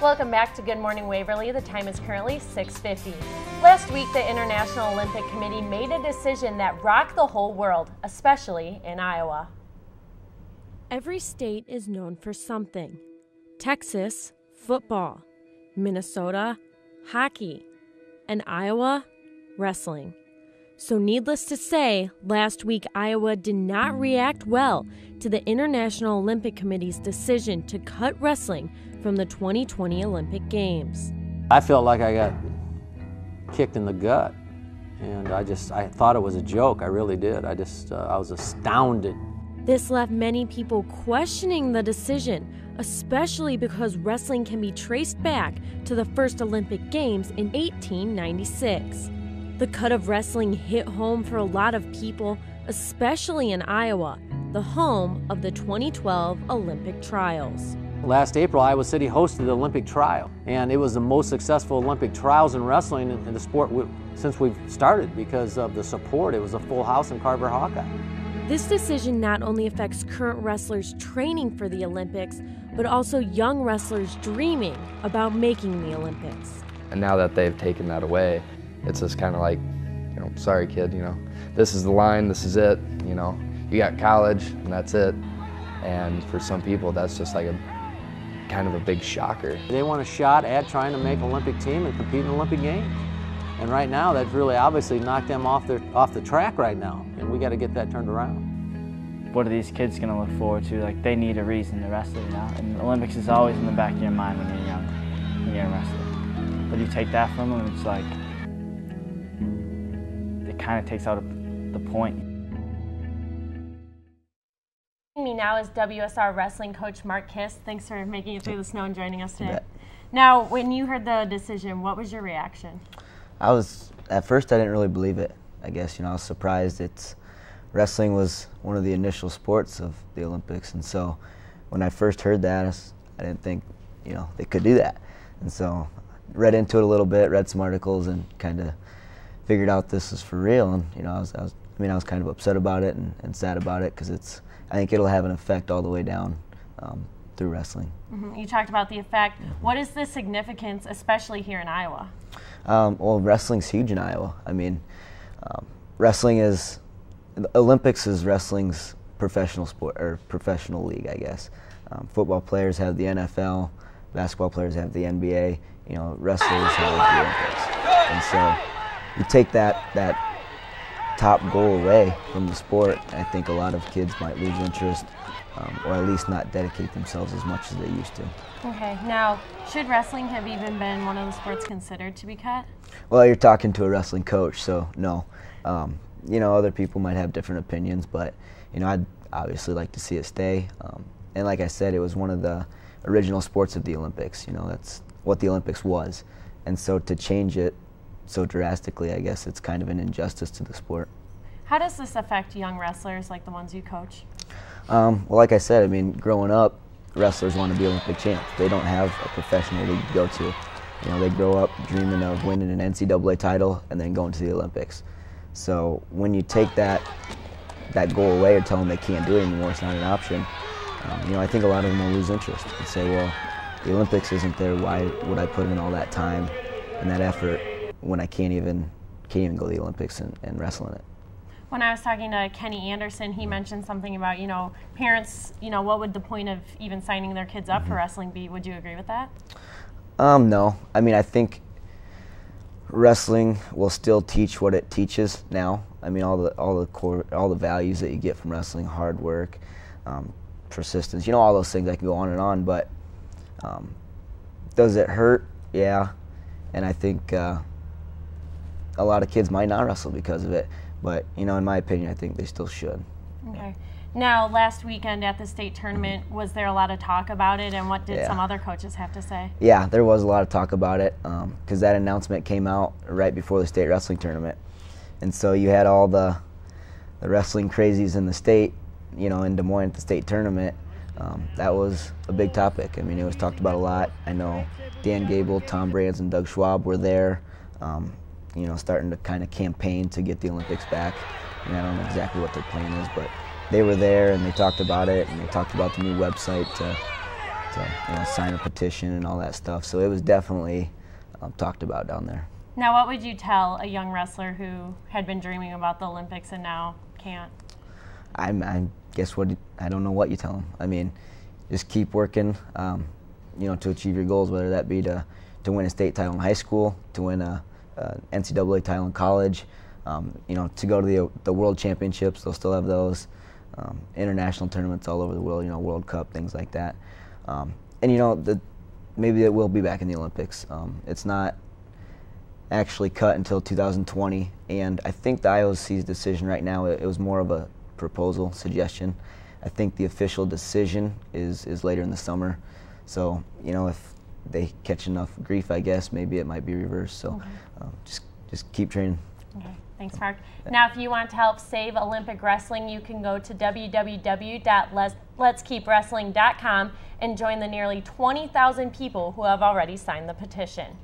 Welcome back to Good Morning Waverly. The time is currently 6:50. Last week, the International Olympic Committee made a decision that rocked the whole world, especially in Iowa. Every state is known for something. Texas, football. Minnesota, hockey. And Iowa, wrestling. So needless to say, last week Iowa did not react well to the International Olympic Committee's decision to cut wrestling from the 2020 Olympic Games. I felt like I got kicked in the gut, and I thought it was a joke. I really did. I was astounded. This left many people questioning the decision, especially because wrestling can be traced back to the first Olympic Games in 1896. The cut of wrestling hit home for a lot of people, especially in Iowa, the home of the 2012 Olympic trials. Last April, Iowa City hosted the Olympic trial, and it was the most successful Olympic trials in wrestling in the sport since we've started because of the support. It was a full house in Carver Hawkeye. This decision not only affects current wrestlers training for the Olympics, but also young wrestlers dreaming about making the Olympics. And now that they've taken that away, it's just kind of like, sorry kid, this is the line, this is it, you got college and that's it. And for some people, that's just like kind of a big shocker. They want a shot at trying to make an Olympic team and compete in Olympic Games. And right now, that's really obviously knocked them off the track right now, and we got to get that turned around. What are these kids going to look forward to? Like, they need a reason to wrestle, And the Olympics is always in the back of your mind when you're young, when you're a wrestler. But you take that from them, it's like, it kind of takes out the point. Joining me now is WSR wrestling coach Mark Kist. Thanks for making it through the snow and joining us today. Now, when you heard the decision, what was your reaction? At first I didn't really believe it, I guess. I was surprised. Wrestling was one of the initial sports of the Olympics, and so when I first heard that, I didn't think, they could do that. And so I read into it a little bit, read some articles, and kind of figured out this is for real. And I was kind of upset about it and sad about it because I think it'll have an effect all the way down through wrestling. Mm-hmm. You talked about the effect. Mm-hmm. What is the significance, especially here in Iowa? Well, wrestling's huge in Iowa. The Olympics is wrestling's professional sport, or professional league, I guess. Football players have the NFL, basketball players have the NBA, wrestlers have the Olympics. And so you take that top goal away from the sport, I think a lot of kids might lose interest, or at least not dedicate themselves as much as they used to. Okay, now, should wrestling have even been one of the sports considered to be cut? Well, you're talking to a wrestling coach, so no. Other people might have different opinions, but, I'd obviously like to see it stay. And like I said, it was one of the original sports of the Olympics. That's what the Olympics was. And so to change it so drastically, I guess it's kind of an injustice to the sport. How does this affect young wrestlers like the ones you coach? Well, like I said, growing up, wrestlers want to be Olympic champs. They don't have a professional league to go to. They grow up dreaming of winning an NCAA title and then going to the Olympics. So when you take that goal away or tell them they can't do it anymore, it's not an option, I think a lot of them will lose interest and say, well, the Olympics isn't there, why would I put in all that time and that effort when I can't even go to the Olympics and wrestle in it? When I was talking to Kenny Anderson, he mentioned something about, parents, what would the point of even signing their kids up for wrestling be? Would you agree with that? No. I think wrestling will still teach what it teaches now. All the values that you get from wrestling, hard work, persistence, all those things. I can go on and on, but does it hurt? Yeah. And I think a lot of kids might not wrestle because of it. But, in my opinion, I think they still should. Okay. Now, last weekend at the state tournament, was there a lot of talk about it, and what did some other coaches have to say? Yeah, there was a lot of talk about it because that announcement came out right before the state wrestling tournament. And so you had all the wrestling crazies in the state, in Des Moines at the state tournament. That was a big topic. It was talked about a lot. I know Dan Gable, Tom Brands, and Doug Schwab were there. Starting to kind of campaign to get the Olympics back. I don't know exactly what their plan is, but they were there and they talked about it, and they talked about the new website to sign a petition and all that stuff. So it was definitely talked about down there. Now, what would you tell a young wrestler who had been dreaming about the Olympics and now can't? I guess I don't know what you tell them. I mean, just keep working, to achieve your goals, whether that be to win a state title in high school, to win a NCAA title in college, to go to the World Championships. They'll still have those. International tournaments all over the world, World Cup, things like that. And maybe it will be back in the Olympics. It's not actually cut until 2020, and I think the IOC's decision right now, it was more of a proposal, suggestion. I think the official decision is later in the summer. So, if they catch enough grief, I guess, maybe it might be reversed. So just keep training. Okay, thanks, Mark. Now, if you want to help save Olympic wrestling, you can go to www.letskeepwrestling.com and join the nearly 20,000 people who have already signed the petition.